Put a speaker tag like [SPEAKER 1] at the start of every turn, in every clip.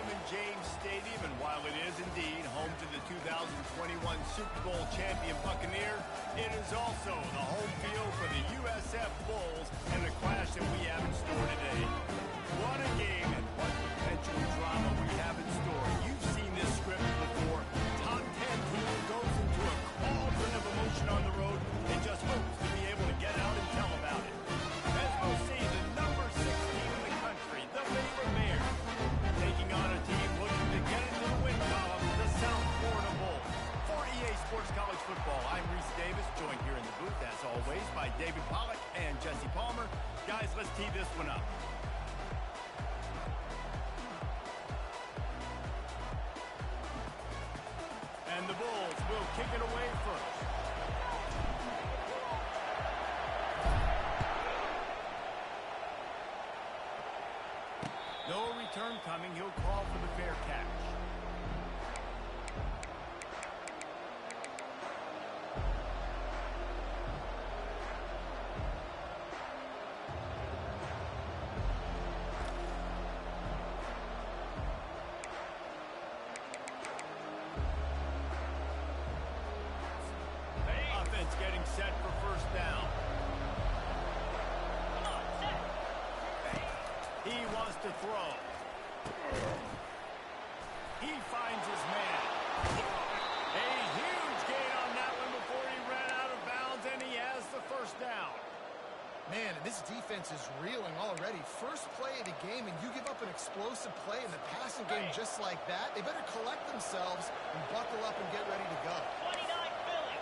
[SPEAKER 1] Raymond James Stadium, and while it is indeed home to the 2021 Super Bowl champion Buccaneers, it is also the home field for the USF Bulls and the clash that we have in store today. What a game and what potential drama we have in store. You've seen this script before. Top 10 team goes into a cauldron of emotion on the road and just hopes to be able to get out and tell about it. As we'll see, the number 6 team in the country, the Baylor Bears, taking on a team looking to get into the win column, the South Florida Bulls. For EA Sports College Football, I'm Reese Davis, joined here in the booth, as always, by David Pollack and Jesse Palmer. Guys, let's tee this one up. And the Bulls will kick it away first. No return coming. He'll call for the fair catch. Offense getting set for first down. He wants to throw. He finds his man. A huge gain on that one before he ran out of bounds, and he has the first down.
[SPEAKER 2] Man, this defense is reeling already. First play of the game, and you give up an explosive play in the passing game just like that. They better collect themselves and buckle up and get ready to go.
[SPEAKER 3] 29 Philly.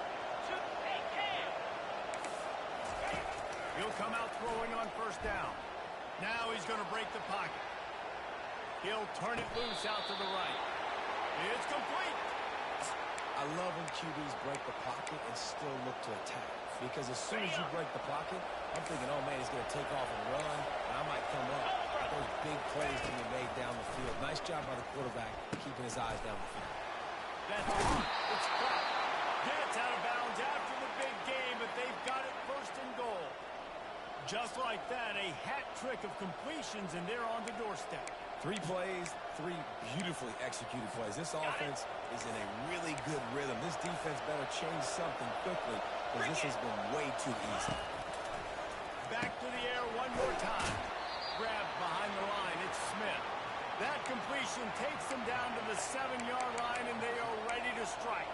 [SPEAKER 1] He'll come out throwing on first down. Now he's going to break the pocket. He'll turn it loose out to the right. It's complete.
[SPEAKER 4] I love when QBs break the pocket and still look to attack. Because as soon as you break the pocket, I'm thinking, oh, man, he's going to take off and run, and I might come up. But those big plays can be made down the field. Nice job by the quarterback keeping his eyes down the field.
[SPEAKER 1] That's a run. It's caught. Gets out of bounds after the big game, but they've got it first and goal. Just like that, a hat trick of completions, and they're on the doorstep.
[SPEAKER 4] 3 plays, 3 beautifully executed plays. This offense is in a really good rhythm. This defense better change something quickly because this has been way too easy.
[SPEAKER 1] Back to the air one more time. Grabbed behind the line. It's Smith. That completion takes them down to the 7-yard line, and they are ready to strike.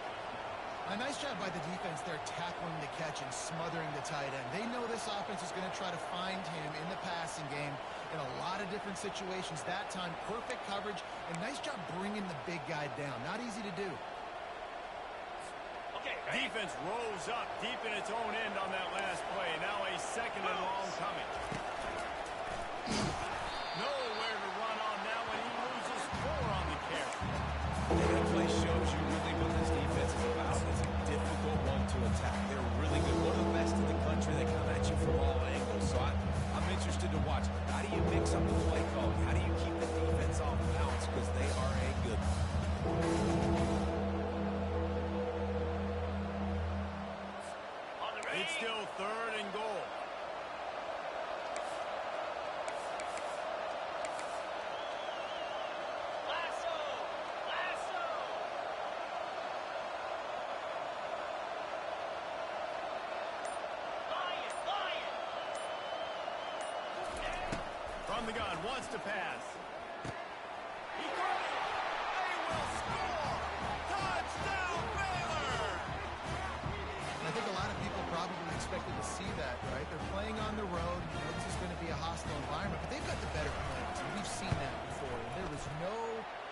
[SPEAKER 2] A nice job by the defense there tackling the catch and smothering the tight end. They know this offense is going to try to find him in the passing game in a lot of different situations. That time, perfect coverage, and nice job bringing the big guy down. Not easy to do.
[SPEAKER 3] Okay,
[SPEAKER 1] Defense rolls up deep in its own end on that last play. Now a second and long coming. Nowhere to run on that one. He loses 4 on the carry.
[SPEAKER 4] That play shows you really what this defense is about. It's a difficult one to attack. They're really good. One of the best in the country. They come at you from all angles. So I'm interested to watch. How do you mix up the play calling? How do you keep the defense off balance? Because they are a good one.
[SPEAKER 1] It's still 3rd and goal. From the gun, wants to pass. He caught it. They will score. Touchdown, Baylor!
[SPEAKER 2] I think a lot of people probably expected to see that, right? They're playing on the road. You know, this is going to be a hostile environment, but they've got the better players, and we've seen that before. And there was no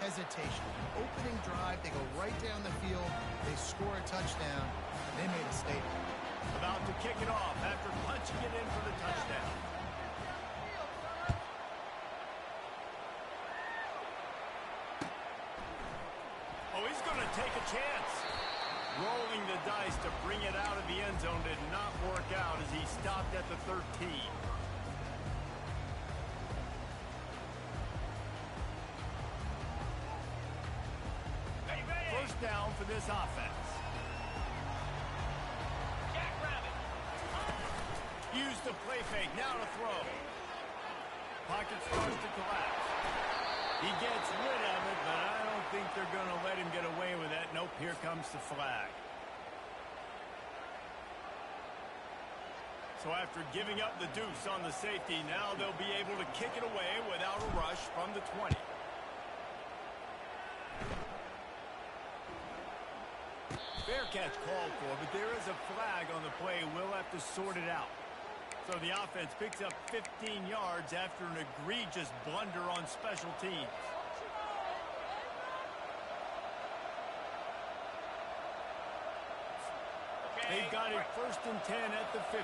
[SPEAKER 2] hesitation. Opening drive, they go right down the field, they score a touchdown, and they made a statement.
[SPEAKER 1] About to kick it off after punching it in for the touchdown. Oh, he's going to take a chance. Rolling the dice to bring it out of the end zone did not work out as he stopped at the 13. First down for this offense. Use the play fake. Now to throw. Pocket starts to collapse. He gets rid of it, but I don't think they're going to let him get away with that. Nope, here comes the flag. So after giving up the deuce on the safety, now they'll be able to kick it away without a rush from the 20. Fair catch called for, but there is a flag on the play. We'll have to sort it out. So the offense picks up 15 yards after an egregious blunder on special teams. They've got it 1st and 10 at the 50.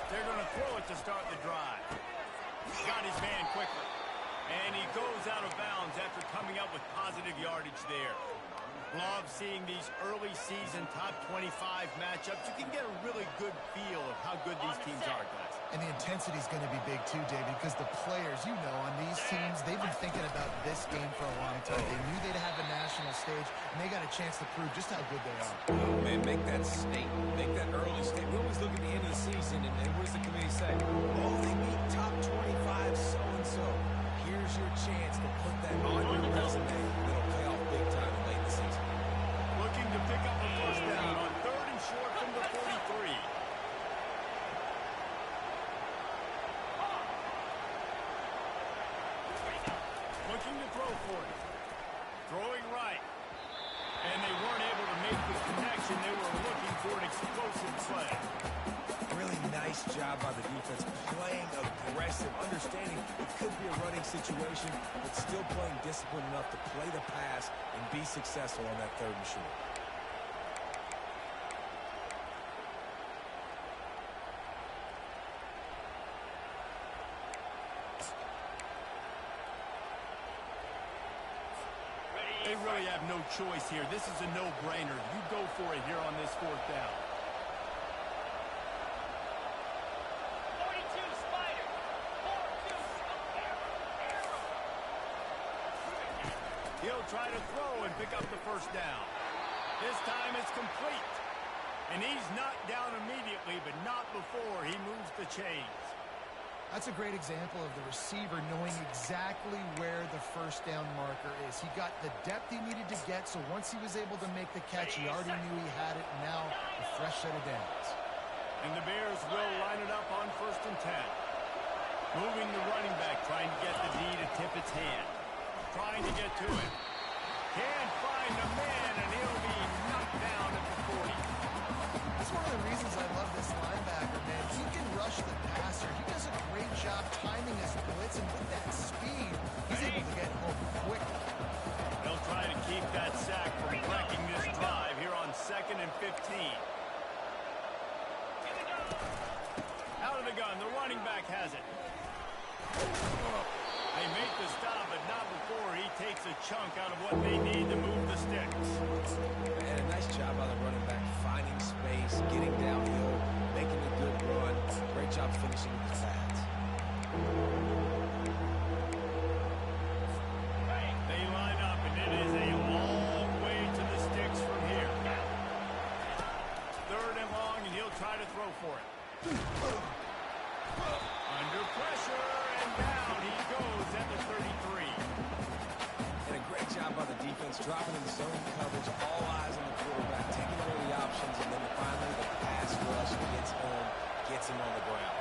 [SPEAKER 1] They're going to throw it to start the drive. Got his man quickly. And he goes out of bounds after coming up with positive yardage there. Love seeing these early season top 25 matchups. You can get a really good feel of how good these teams are, guys.
[SPEAKER 2] And the intensity is going to be big too, David, because the players, you know, on these teams, they've been thinking about this game for a long time. They knew they'd have a national stage, and they got a chance to prove just how good they are.
[SPEAKER 4] Oh, man, make that statement. Make that early statement. We always look at the end of the season, and what does the committee say? Oh, they beat top 25 so-and-so. Here's your chance to put that on your resume. It'll pay off big time late in the season.
[SPEAKER 1] Looking to pick up a first down on 3rd and short from the 43. Looking to throw for it. Throwing right. And they weren't able to make the connection. They were looking for an explosive play.
[SPEAKER 4] Really nice job by the defense, playing aggressive, understanding it could be a running situation, but still playing disciplined enough to play the pass and be successful on that 3rd and short.
[SPEAKER 1] They really have no choice here. This is a no-brainer. You go for it here on this 4th down. He'll try to throw and pick up the first down. This time it's complete. And he's knocked down immediately, but not before he moves the chains.
[SPEAKER 2] That's a great example of the receiver knowing exactly where the first down marker is. He got the depth he needed to get, so once he was able to make the catch, he already knew he had it, and now a fresh set of downs.
[SPEAKER 1] And the Bears will line it up on 1st and 10. Moving the running back, trying to get the D to tip its hand. Trying to get to it. Can't find a man, and he'll be knocked down at the 40.
[SPEAKER 2] That's one of the reasons I love this linebacker, man. He can rush the passer. He does a great job timing his blitz, and with that speed, he's able to get home quickly.
[SPEAKER 1] They'll try to keep that sack from wrecking this drive here on 2nd and 15. Out of the gun, the running back has it. They make the stop, but not before he takes a chunk out of what they need to move the sticks.
[SPEAKER 4] And a nice job by the running back, finding space, getting downhill, making a good run. Great job finishing with his pads.
[SPEAKER 1] They line up, and it is a long way to the sticks from here. 3rd and long, and he'll try to throw for it. Under pressure, and down he goes at the 33.
[SPEAKER 4] And a great job by the defense, dropping in zone coverage, all eyes on the quarterback, taking away the options, and then finally the pass rush gets him on the ground.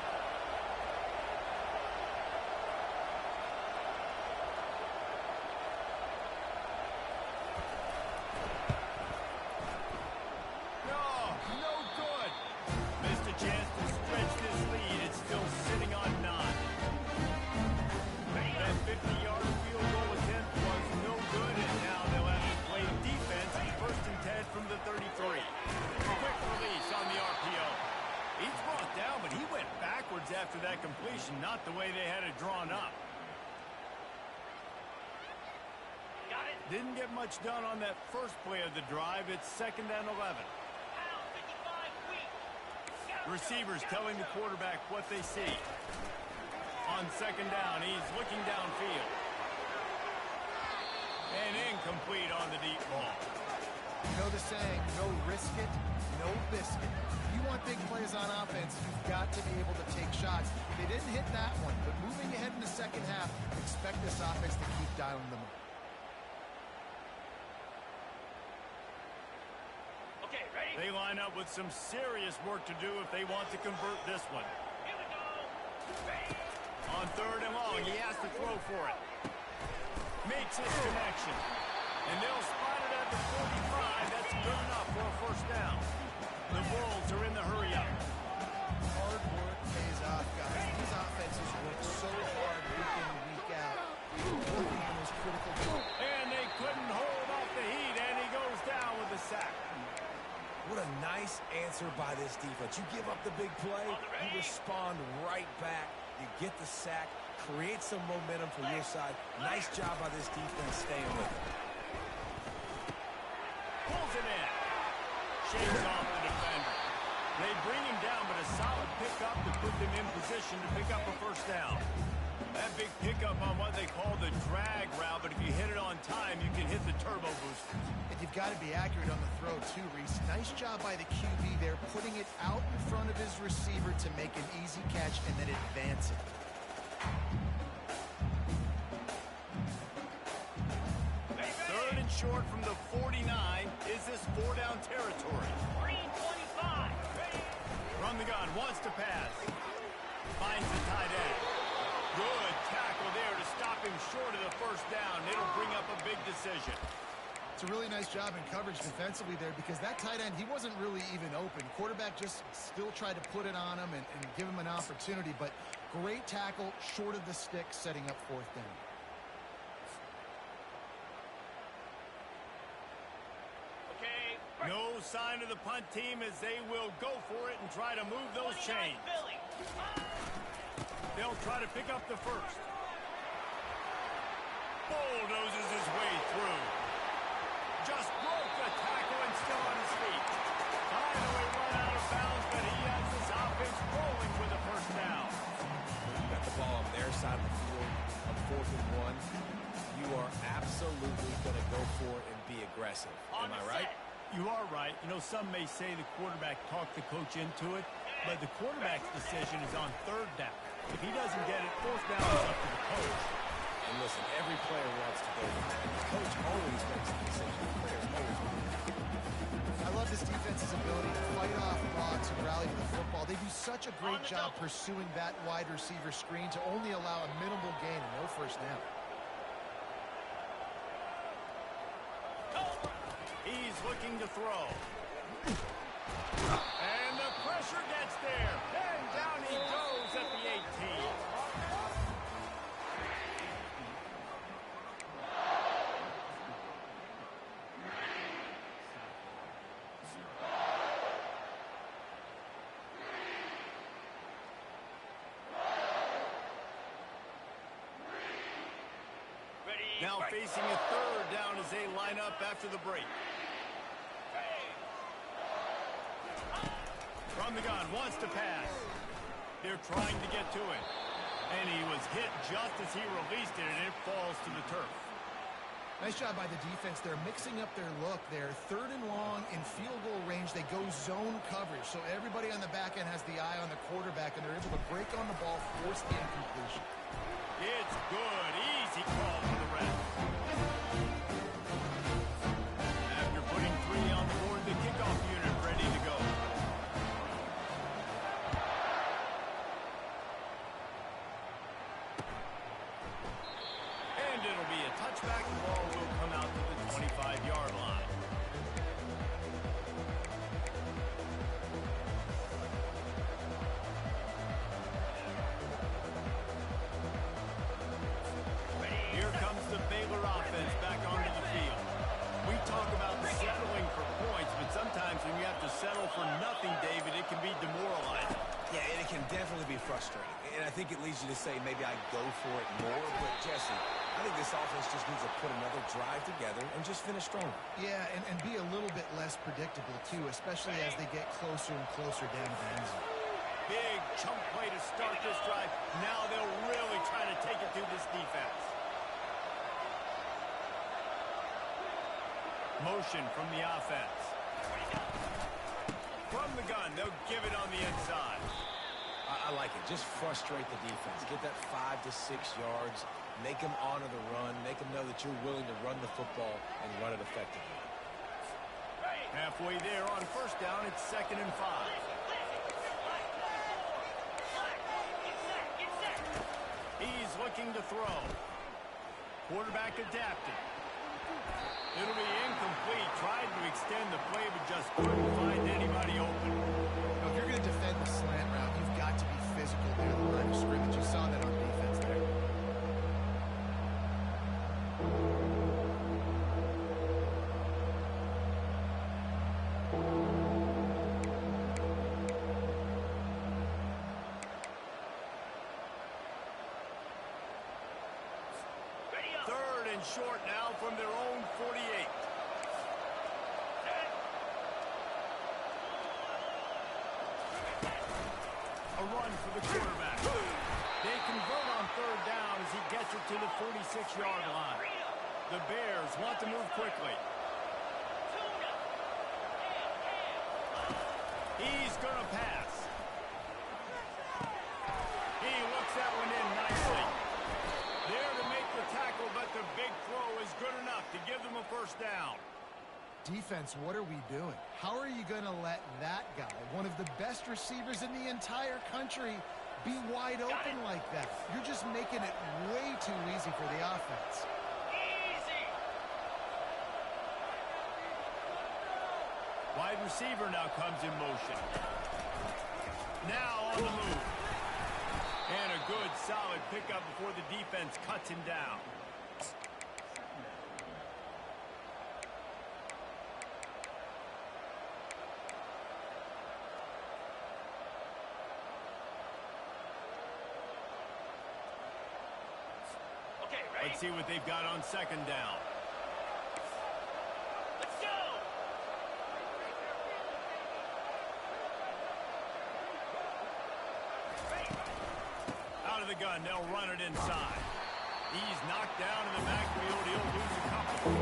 [SPEAKER 1] No good. Missed a chance to stretch this lead. It's still sitting on 9. That 50-yard field goal attempt was no good, and now they'll have to play defense. 1st and 10 from the 33. Quick release on the RPO. He's brought down, but he went backwards after that completion, not the way they had it drawn up. Didn't get much done on that first play of the drive. It's 2nd and 11. Receivers telling the quarterback what they see. On 2nd down, he's looking downfield. And incomplete on the deep ball.
[SPEAKER 2] You know the saying, no risk it, no biscuit. If you want big plays on offense, you've got to be able to take shots. They didn't hit that one, but moving ahead in the second half, expect this offense to keep dialing them up.
[SPEAKER 1] Okay, ready? They line up with some serious work to do if they want to convert this one. Here we go. Ready? On third and long, he has to throw for it. Makes his connection. And they'll spot it at the 45. That's good enough for a first down. The Bulls are in the hurry-up.
[SPEAKER 2] Hard work pays off, guys. These offenses work so hard week in and week out. Working on those critical moments.
[SPEAKER 1] And they couldn't hold off the heat, and he goes down with the sack.
[SPEAKER 4] What a nice answer by this defense. You give up the big play, you respond right back. You get the sack, create some momentum for your side. Nice job by this defense staying with it.
[SPEAKER 1] Pulls it in. Shakes off the defender. They bring him down, but a solid pickup to put them in position to pick up a first down. That big pickup on what they call the drag route, but if you hit it on time, you can hit the turbo boosters.
[SPEAKER 2] And you've got to be accurate on the throw, too, Reese. Nice job by the QB there, putting it out in front of his receiver to make an easy catch and then advance it.
[SPEAKER 1] Third and short from the 49. Is this four-down territory? 325. From the gun, wants to pass. Finds the tight end. Good tackle there to stop him short of the first down. It'll bring up a big decision.
[SPEAKER 2] It's a really nice job in coverage defensively there because that tight end, he wasn't really even open. Quarterback just still tried to put it on him and give him an opportunity, but great tackle short of the stick, setting up fourth down.
[SPEAKER 1] No sign of the punt team as they will go for it and try to move those chains. They'll try to pick up the first. Bulldozes his way through. Just broke the tackle and still on his feet. Finally run out of bounds, but he has this offense rolling with a first down.
[SPEAKER 4] Got the ball on their side of the field on 4th and 1. You are absolutely going to go for it and be aggressive. Am I right?
[SPEAKER 1] You are right. You know, some may say the quarterback talked the coach into it, but the quarterback's decision is on third down. If he doesn't get it, fourth down is up to the coach.
[SPEAKER 4] And listen, every player wants to go for that. The coach always makes the decision. The players always want to.
[SPEAKER 2] I love this defense's ability to fight off blocks and rally to the football. They do such a great job pursuing that wide receiver screen to only allow a minimal gain and no first down.
[SPEAKER 1] He's looking to throw. And the pressure gets there. And down he goes at the 18. Now facing a third down as they line up after the break. From the gun, wants to pass. They're trying to get to it. And he was hit just as he released it, and it falls to the turf.
[SPEAKER 2] Nice job by the defense. They're mixing up their look there. Third and long in field goal range. They go zone coverage. So everybody on the back end has the eye on the quarterback, and they're able to break on the ball, force the incompletion.
[SPEAKER 1] It's good. Easy call for the ref. After putting 3 on the board, the kickoff unit ready to go. And it'll be a touchback. The ball will come out to the 25-yard line. Here comes the Baylor offense back onto the field. We talk about settling for points, but sometimes when you have to settle for nothing, David, it can be demoralizing.
[SPEAKER 4] Yeah, and it can definitely be frustrating. And I think it leads you to say maybe I go for it more. But, Jesse, I think this offense just needs to put another drive together and just finish strong.
[SPEAKER 2] Yeah, and be a little bit less predictable, too, especially as they get closer and closer down to the end zone.
[SPEAKER 1] Big chunk play to start this drive. Now they'll really try to take it through this defense. Motion from the offense. From the gun, they'll give it on the inside.
[SPEAKER 4] I like it. Just frustrate the defense. Get that 5 to 6 yards. Make them honor the run. Make them know that you're willing to run the football and run it effectively.
[SPEAKER 1] Halfway there on first down, it's 2nd and 5. He's looking to throw. Quarterback adapted. It'll be incomplete. Tried to extend the play, but just couldn't find anybody open.
[SPEAKER 2] Now, if you're going to defend the slant route, you've got to be physical near the line of scrimmage. You saw that on defense there.
[SPEAKER 1] Third and short now from their own 48. A run for the quarterback. They convert on third down as he gets it to the 46-yard line. The Bears want to move quickly. He's going to pass. He looks that one in nicely. There to make the tackle, but the big throw is good enough to give them a first down.
[SPEAKER 2] Defense, what are we doing? How are you going to let that guy, one of the best receivers in the entire country, be wide open like that? You're just making it way too easy for the offense.
[SPEAKER 1] Wide receiver now comes in motion. Now on the move. And a good, solid pickup before the defense cuts him down. Let's see what they've got on 2nd down.
[SPEAKER 3] Let's go!
[SPEAKER 1] Out of the gun, they'll run it inside. He's knocked down in the backfield. He'll lose a couple.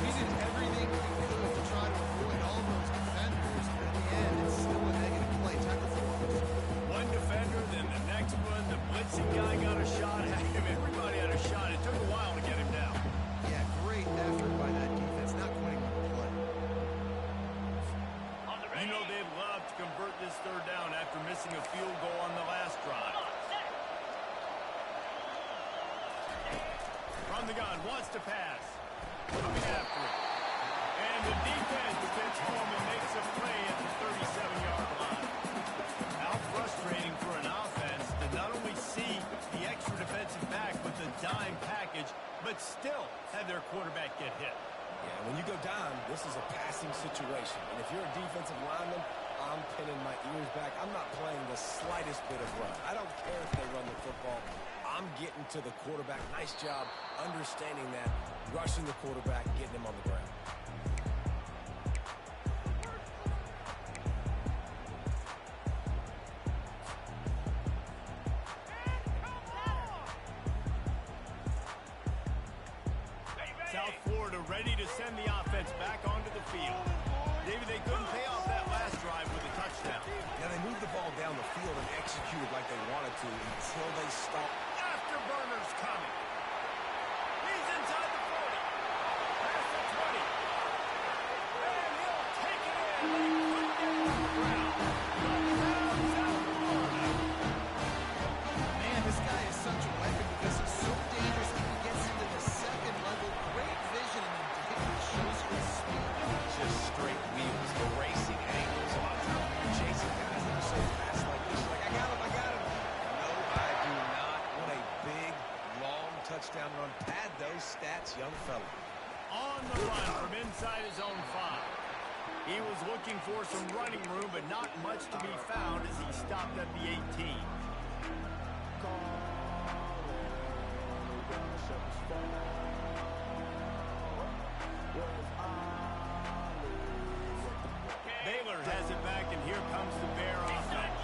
[SPEAKER 2] He did everything he could to try to avoid all those defenders, but in the end, it's still a negative play. Tackle for loss.
[SPEAKER 1] One defender, then the next one. The blitzing guy got a shot at him. Everybody had a shot. It took a while to get him down.
[SPEAKER 2] Yeah, great effort by that defense, not quitting on the play.
[SPEAKER 1] You know they'd love to convert this third down after missing a field goal on the last drive. From the gun, wants to pass. Coming after it. And the defense gets home and makes a play at the 37-yard line. How frustrating for an offense to not only see the extra defensive back with the dime package, but still have their quarterback get hit.
[SPEAKER 4] Yeah, when you go down, this is a passing situation. And if you're a defensive lineman, I'm pinning my ears back. I'm not playing the slightest bit of run. I don't care if they run the football. I'm getting to the quarterback. Nice job understanding that, rushing the quarterback, getting him on the ground.
[SPEAKER 1] South Florida ready to send the offense back onto the field. David, they couldn't pay off that last drive with a touchdown.
[SPEAKER 4] Yeah, they moved the ball down the field and executed like they wanted to until they stopped.
[SPEAKER 1] Afterburner's coming. He's inside the 40. Past the 20. And he'll take it in. But he couldn't get it to the ground. Touchdown, South Florida.
[SPEAKER 2] Man, this guy is such a weapon because he's so dangerous when he gets into the second level. Great vision, and then he shows his speed.
[SPEAKER 4] Just straight wheels, the racing angles. A lot of times when you're chasing guys that are so fast like this, like, I got him. No, I do not. What a big, long touchdown run. Pad those stats, young fella.
[SPEAKER 1] On the run from inside his own 5. He was looking for some running room, but not much to be found as he stopped at the 18. Baylor has it back, and here comes the Bear offense.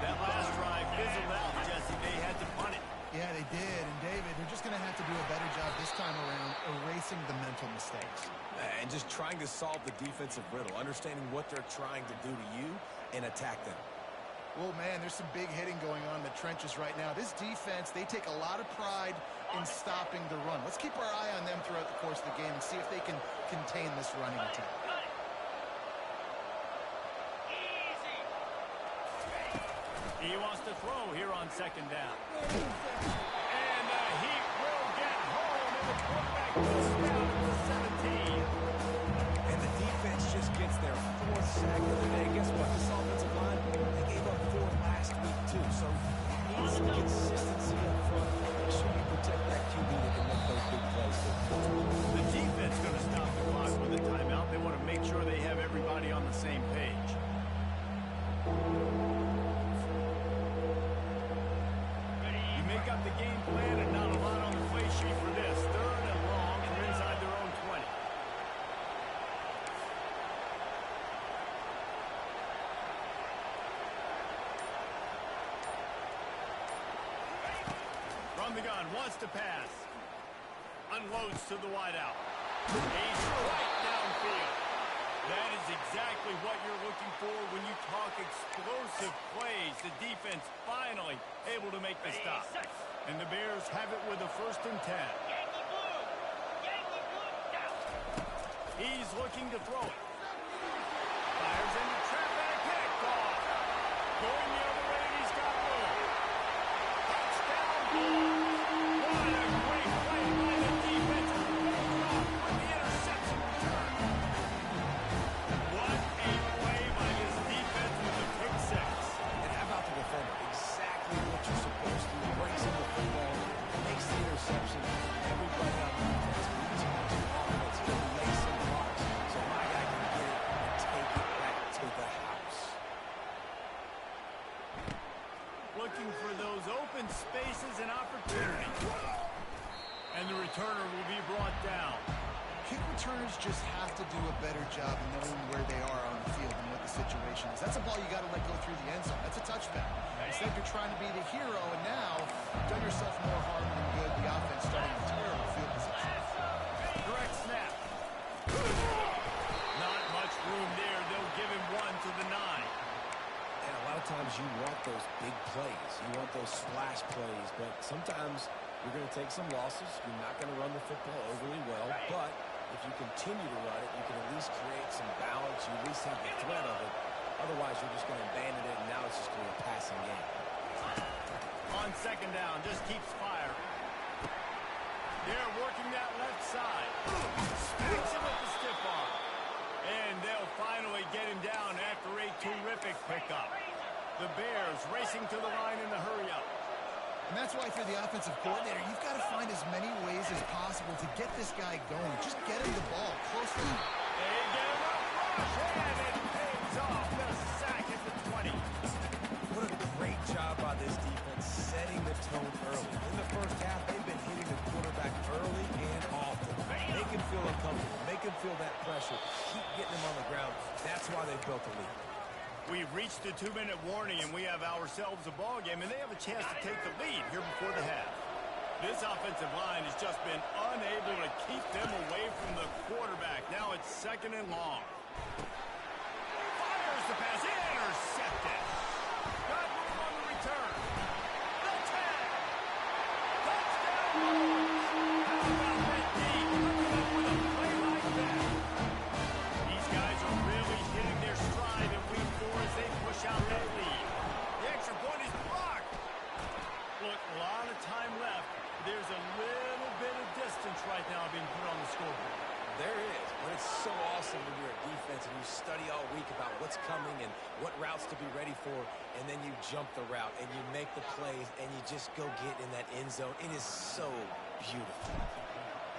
[SPEAKER 1] That last drive fizzled out, Jesse. They had to punt it.
[SPEAKER 2] Yeah, they did. And, David, they're just going to have to do a better job this time around erasing the mental mistakes.
[SPEAKER 4] And just trying to solve the defensive riddle, understanding what they're trying to do to you and attack them.
[SPEAKER 2] Well, man, there's some big hitting going on in the trenches right now. This defense, they take a lot of pride in stopping the run. Let's keep our eye on them throughout the course of the game and see if they can contain this running attack.
[SPEAKER 1] He wants to throw here on second down. And the Heat will get home, and the quarterback goes down at the 17.
[SPEAKER 4] And the defense just gets their fourth sack of the day. Guess what? This offensive line, they gave up 4 last week, too. So you need some consistency up front. Make sure you protect that QB that can make those big plays.
[SPEAKER 1] The defense going to stop the clock with a timeout. They want to make sure they have everybody on the same page. Make up the game plan and not a lot on the play sheet for this. 3rd and long, and they're inside their own 20. From the gun, wants to pass. Unloads to the wideout. He's right downfield. That is exactly what you're looking for when you talk explosive plays. The defense finally able to make the stop. And the Bears have it with a 1st and 10. He's looking to throw it. Fires into trap and a pick off. Going the other way, and he's got room. Touchdown, Bulls. What a great play by the defense. Off with the interception return. What a play by this defense with the pick 6.
[SPEAKER 4] And how about the defender? Exactly what you're supposed to do. Breaks in the football, makes the interception. Everybody on defense, each offense, can lay some blocks so my guy can get it and take it back to the house.
[SPEAKER 1] Looking for those open spaces and opportunities. And the returner will be brought down.
[SPEAKER 2] Kick returners just have to do a better job of knowing where they are on the field and what the situation is. That's a ball you got to let go through the end zone. That's a touchback. Instead, you're trying to be the hero, and now you've done yourself more harm than good. The offense starting a terrible field position.
[SPEAKER 1] Direct snap. Not much room there. They'll give him 1 to the 9.
[SPEAKER 4] And a lot of times you want those big plays. You want those splash plays, but sometimes you're going to take some losses. You're not going to run the football overly well, but if you continue to run it, you can at least create some balance. You at least have the threat of it. Otherwise, you're just going to abandon it, and now it's just going to be a passing game.
[SPEAKER 1] On second down, just keeps firing. They're working that left side. Smacks him with the stiff arm. And they'll finally get him down after a terrific pickup. The Bears racing to the line in the hurry-up.
[SPEAKER 2] And that's why for the offensive coordinator, you've got to find as many ways as possible to get this guy going. Just get him the ball close to him.
[SPEAKER 1] They get him up rush, and it pays off. The sack at the 20.
[SPEAKER 4] What a great job by this defense setting the tone early. In the first half, they've been hitting the quarterback early and often. Make him feel uncomfortable. Make him feel that pressure. Keep getting him on the ground. That's why they've built the lead.
[SPEAKER 1] We've reached the 2-minute warning, and we have ourselves a ball game, and they have a chance to take the lead here before the half. This offensive line has just been unable to keep them away from the quarterback. Now it's 2nd and long. Fires the pass, intercepted. Got room on the return. The tag. Touchdown, Bulls. How about that D coming up with a play like that? These guys are really hitting their stride in week 4 as they push out that lead. The extra point is blocked. Look, a lot of time left. There's a little bit of distance right now being put on the scoreboard.
[SPEAKER 4] There is, but it's so awesome when you're a defense and you study all week about what's coming and what routes to be ready for, and then you jump the route and you make the plays and you just go get in that end zone. It is so beautiful.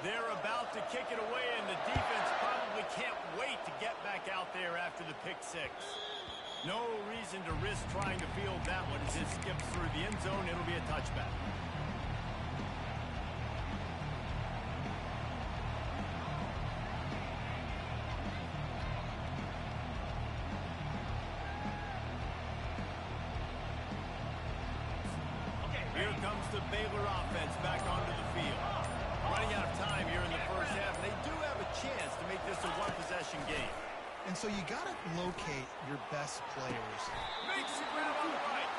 [SPEAKER 1] They're about to kick it away, and the defense probably can't wait to get back out there after the pick 6. No reason to risk trying to field that one as it skips through the end zone. It'll be a touchback. Here comes the Baylor offense back onto the field. Running out of time here in the first half. They do have a chance to make this a one-possession game.
[SPEAKER 2] And so you got to locate your best players.
[SPEAKER 1] Makes the grab on the right.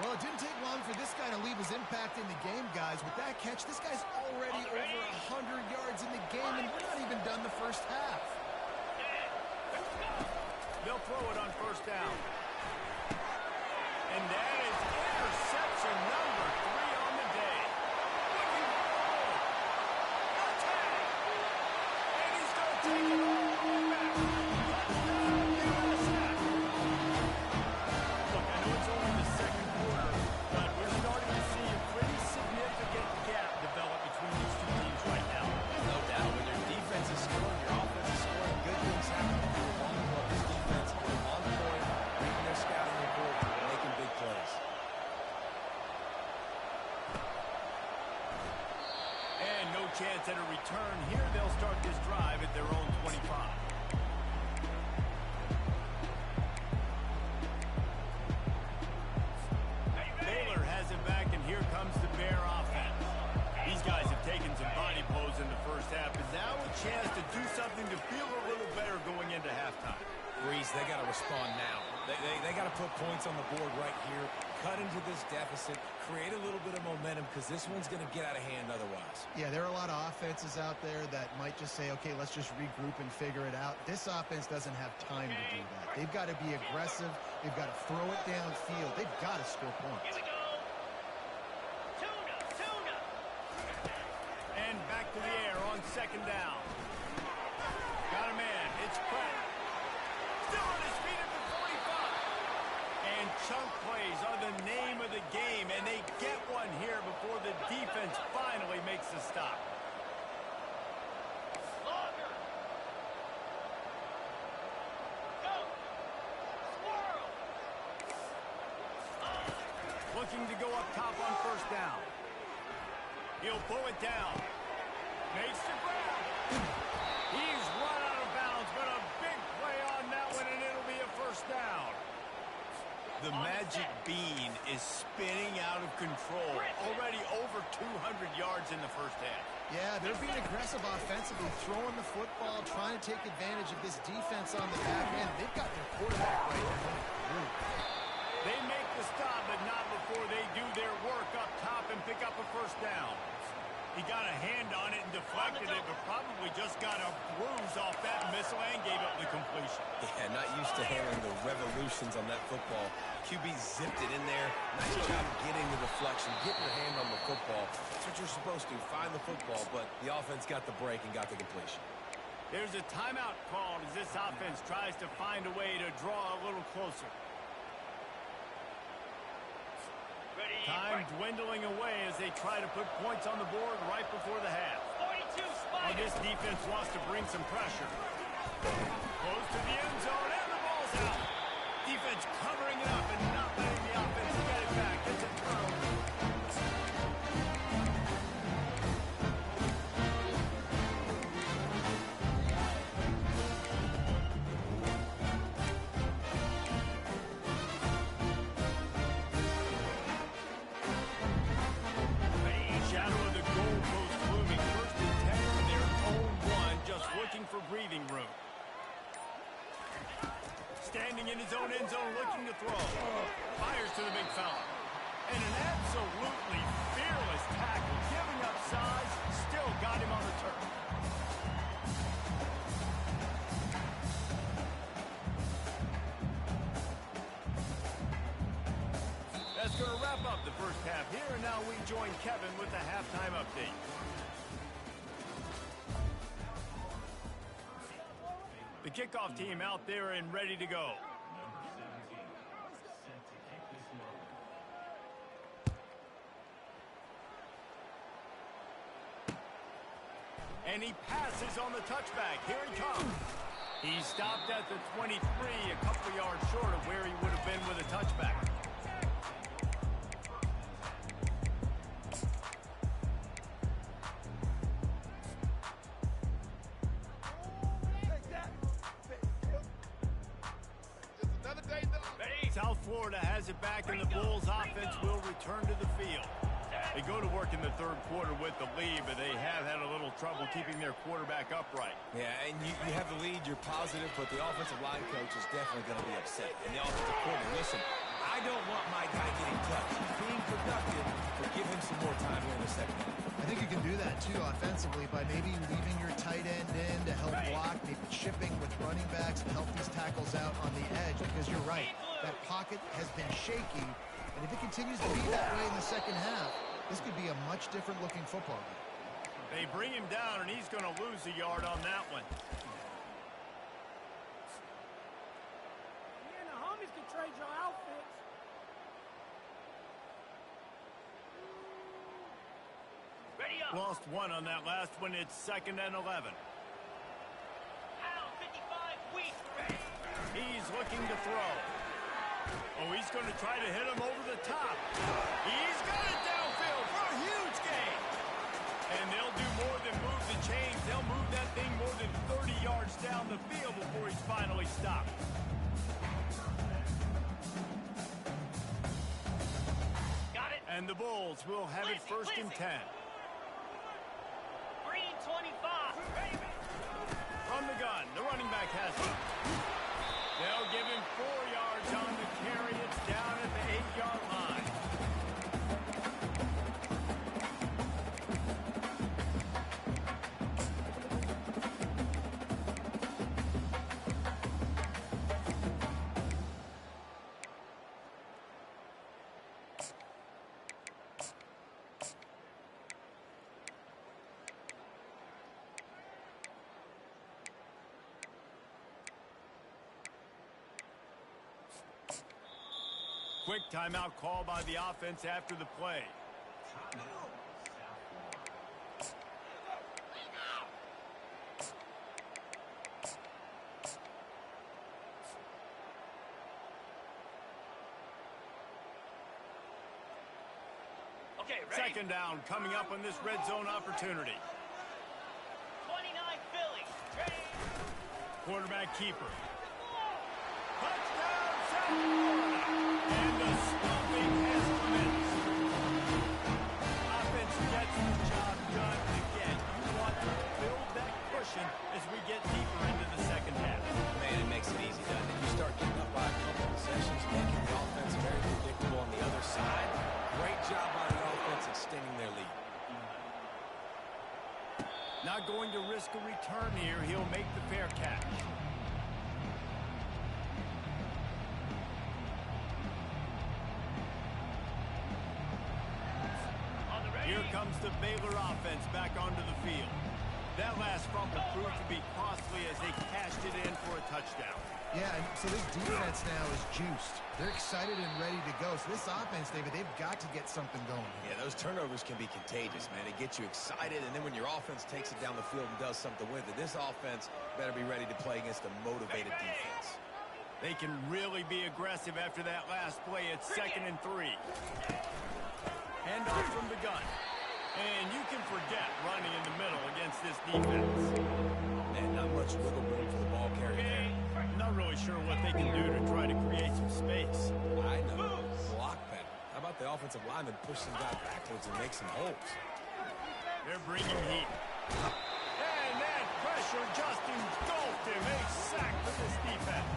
[SPEAKER 2] Well, it didn't take long for this guy to leave his impact in the game, guys. With that catch, this guy's already over 100 yards in the game, and we're not even done the first half.
[SPEAKER 1] They'll throw it on first down. And that is interception number 3 on the day. And he's going to take it all the way back. Look, I know it's only the second quarter, but we're starting to see a pretty significant gap develop between these two teams right now.
[SPEAKER 4] No doubt. When your defense is scoring, your offense is scoring, good things happen. This defense on point, reading their scouting report, making big plays.
[SPEAKER 1] And no chance at a return here. They'll start this drive at their own 25. Baylor has it back, and here comes the Bear offense. These guys have taken some body blows in the first half, and now a chance to do something to feel a little better going into halftime.
[SPEAKER 4] Reese, they got to respond now. They got to put points on the board right here, cut into this deficit, create a little bit of momentum, because this one's going to get out of hand otherwise.
[SPEAKER 2] Yeah, there are a lot of offenses out there that might just say, okay, let's just regroup and figure it out. This offense doesn't have time to do that. They've got to be aggressive. They've got to throw it downfield. They've got to score points.
[SPEAKER 1] And back to the air on second down. Got a man. It's Pratt. Still on his feet at the 45. And chunk plays are the name of the game, and they get one here before the defense finally makes the stop. Longer. Go. Squirrel. Looking to go up top on first down. He'll pull it down. Makes the grab. He's run out of bounds, but a big play on that one, and it'll be a first down. The magic bean is spinning out of control. Already over 200 yards in the first half.
[SPEAKER 2] Yeah, they're being aggressive offensively, throwing the football, trying to take advantage of this defense on the back end. They've got their quarterback right now.
[SPEAKER 1] They make the stop, but not before they do their work up top and pick up a first down. He got a hand on it and deflected it, but probably just got a bruise off that missile and gave up the completion.
[SPEAKER 4] Yeah, not used to handling the revolutions on that football. QB zipped it in there. Nice job getting the deflection, getting your hand on the football. That's what you're supposed to, find the football, but the offense got the break and got the completion.
[SPEAKER 1] There's a timeout called as this offense tries to find a way to draw a little closer. Time dwindling away as they try to put points on the board right before the half. 42 Well, this defense wants to bring some pressure. Close to the end zone, and the ball's out. Defense covering it up and not letting the offense get it back. It's a turnover. For breathing room. Standing in his own end zone looking to throw. Fires to the big fella. And an absolutely fearless tackle. Giving up size, still got him on the turf. That's going to wrap up the first half here, and now we join Kevin with the halftime update. The kickoff team out there and ready to go. And he passes on the touchback. Here he comes. He stopped at the 23, a couple yards short of where he would have been with a touchback. South Florida has it back, and the Bulls offense will return to the field. They go to work in the third quarter with the lead, but they have had a little trouble keeping their quarterback upright.
[SPEAKER 4] Yeah, and you have the lead, you're positive, but the offensive line coach is definitely going to be upset. And the offensive coordinator, listen, I don't want my guy getting touched. He's being productive, but give him some more time here in the second half.
[SPEAKER 2] I think you can do that, too, offensively, by maybe leaving your tight end in to help block, maybe chipping with running backs to help these tackles out on the edge, because you're right. That pocket has been shaky, and if it continues to be that way in the second half, this could be a much different looking football game.
[SPEAKER 1] They bring him down, and he's going to lose a yard on that one.
[SPEAKER 3] You and the homies can trade your outfits.
[SPEAKER 5] Ready up.
[SPEAKER 1] Lost one on that last one. It's 2nd and 11.
[SPEAKER 5] Al 55, weak.
[SPEAKER 1] He's looking to throw. Oh, he's going to try to hit him over the top. He's got it downfield for a huge gain. And they'll do more than move the chains. They'll move that thing more than 30 yards down the field before he's finally stopped.
[SPEAKER 5] Got it.
[SPEAKER 1] And the Bulls will have it 1st and 10.
[SPEAKER 5] Green 25. Ready.
[SPEAKER 1] From the gun, the running back has it. They'll give him 4 yards on the carry. It's down at the 8-yard line. Quick timeout call by the offense after the play.
[SPEAKER 5] Okay, ready.
[SPEAKER 1] 2nd down coming up on this red zone opportunity.
[SPEAKER 5] 29 Philly. Ready.
[SPEAKER 1] Quarterback keeper. Touchdown, South Florida. And the stomping has commenced. Offense gets the job done again. You want to build that cushion as we get deeper into the second half.
[SPEAKER 4] Man, it makes it easy, doesn't it? You start getting up by a couple of possessions, making the offense very predictable on the other side. Great job by the offense extending their lead.
[SPEAKER 1] Not going to risk a return here. He'll make the fair catch. Here comes the Baylor offense back onto the field. That last fumble proved to be costly as they cashed it in for a touchdown.
[SPEAKER 2] Yeah, and so this defense now is juiced. They're excited and ready to go. So this offense, David, they've got to get something going.
[SPEAKER 4] Yeah, those turnovers can be contagious, man. It gets you excited, and then when your offense takes it down the field and does something with it, this offense better be ready to play against a motivated defense.
[SPEAKER 1] They can really be aggressive after that last play. It's 2nd and 3. Hand off from the gun. And you can forget running in the middle against this defense.
[SPEAKER 4] Man, not much wiggle room for the ball carrier there.
[SPEAKER 1] Not really sure what they can do to try to create some space.
[SPEAKER 4] I know. Block pattern. How about the offensive lineman push some guy backwards and make some holes?
[SPEAKER 1] They're bringing heat. And that pressure just engulfed him. A sack for this defense.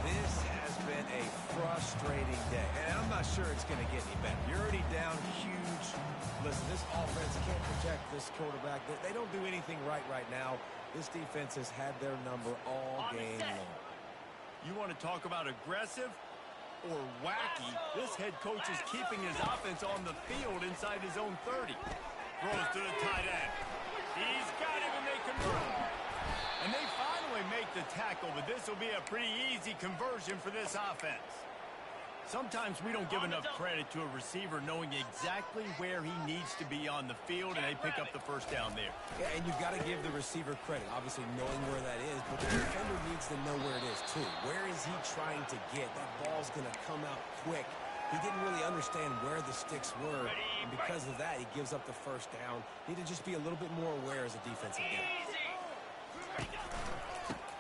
[SPEAKER 4] This has been a frustrating day, and I'm not sure it's going to get any better. You're already down huge. Listen, this offense can't protect this quarterback. They don't do anything right now. This defense has had their number all game long.
[SPEAKER 1] You want to talk about aggressive or wacky? This head coach is keeping his offense on the field inside his own 30. Throws to the tight end. He's got him, and they convert. And they finally make the tackle, but this will be a pretty easy conversion for this offense. Sometimes we don't give enough credit to a receiver knowing exactly where he needs to be on the field, and they pick up the first down there.
[SPEAKER 4] Yeah, and you've got to give the receiver credit, obviously knowing where that is, but the defender needs to know where it is too. Where is he trying to get? That ball's going to come out quick. He didn't really understand where the sticks were, and because of that, he gives up the first down. Need to just be a little bit more aware as a defensive guy.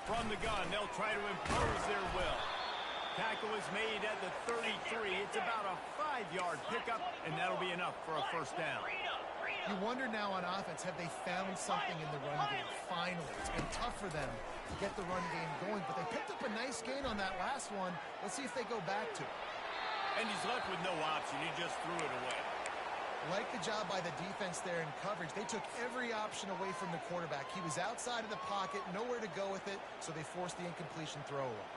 [SPEAKER 1] From the gun, they'll try to impose their will. Tackle is made at the 33. It's about a 5-yard pickup, and that'll be enough for a first down.
[SPEAKER 2] You wonder now on offense, have they found something in the run game? Finally, it's been tough for them to get the run game going, but they picked up a nice gain on that last one. Let's see if they go back to it.
[SPEAKER 1] And he's left with no option. He just threw it away.
[SPEAKER 2] Like the job by the defense there in coverage. They took every option away from the quarterback. He was outside of the pocket, nowhere to go with it, so they forced the incompletion throw away.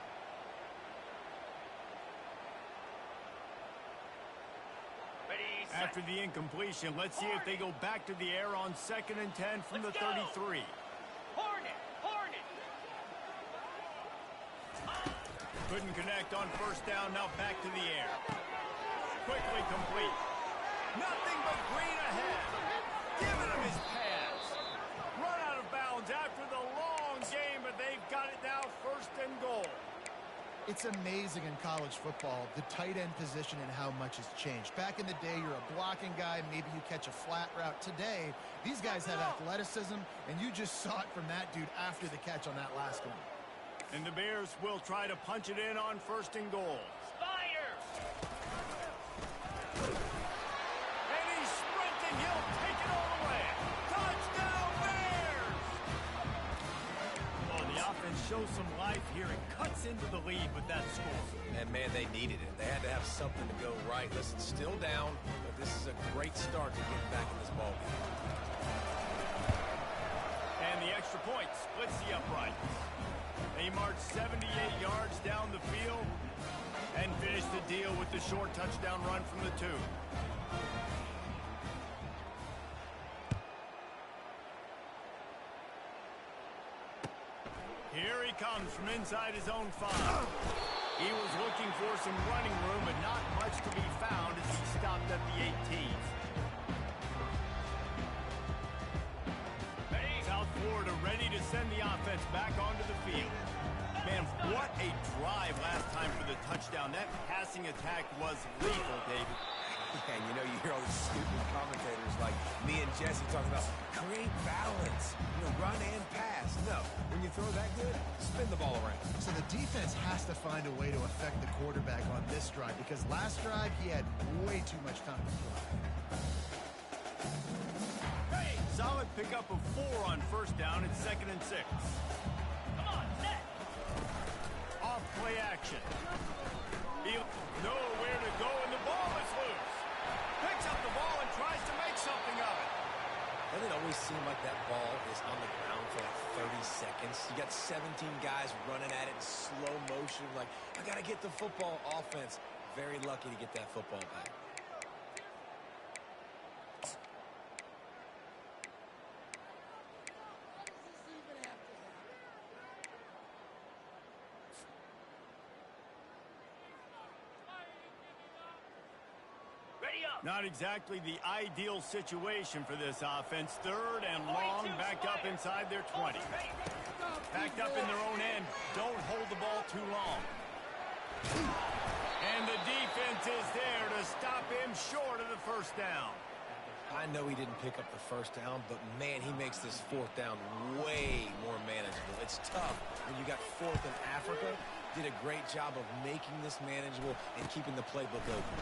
[SPEAKER 1] After the incompletion, let's see if they go back to the air on 2nd and 10 from the 33.
[SPEAKER 5] Hornet!
[SPEAKER 1] Couldn't connect on first down, now back to the air. Quickly complete. Nothing but green ahead. Giving him his pass. Run out of bounds after the long game, but they've got it now 1st and goal.
[SPEAKER 2] It's amazing in college football, the tight end position and how much has changed. Back in the day, you're a blocking guy, maybe you catch a flat route. Today, these guys have athleticism, and you just saw it from that dude after the catch on that last one.
[SPEAKER 1] And the Bears will try to punch it in on 1st and goal.
[SPEAKER 5] Spider!
[SPEAKER 1] And he's sprinting. He'll take it all the way. Touchdown, Bears! Oh, the offense shows some life here and cuts into the lead with that score.
[SPEAKER 4] And, man, they needed it. They had to have something to go right. Listen, still down, but this is a great start to get back in this ballgame.
[SPEAKER 1] And the extra point splits the uprights. They march 78 yards down the field and finish the deal with the short touchdown run from the 2. Here he comes from inside his own 5. He was looking for some running room, but not much to be found as he stopped at the 18. South Florida ready to send the offense back onto the field. Man, what a drive last time for the touchdown. That passing attack was lethal, David.
[SPEAKER 4] And you know, you hear all these stupid commentators like me and Jesse talking about create balance, run and pass. No, when you throw that good, spin the ball around.
[SPEAKER 2] So the defense has to find a way to affect the quarterback on this drive, because last drive he had way too much time to throw.
[SPEAKER 1] Solid pickup of 4 on first down at 2nd and 6.
[SPEAKER 5] Come on, set!
[SPEAKER 1] Off play action. He'll know where to go, and the ball is loose. Picks up the ball and tries to make something of it.
[SPEAKER 4] Doesn't it always seem like that ball is on the ground for like 30 seconds? You got 17 guys running at it in slow motion. Like, I got to get the football. Offense, very lucky to get that football back.
[SPEAKER 1] Not exactly the ideal situation for this offense. 3rd and long, backed up inside their 20. Backed up in their own end. Don't hold the ball too long. And the defense is there to stop him short of the first down.
[SPEAKER 4] I know he didn't pick up the first down, but, man, he makes this 4th down way more manageable. It's tough when you got 4th in Africa. Did a great job of making this manageable and keeping the playbook open.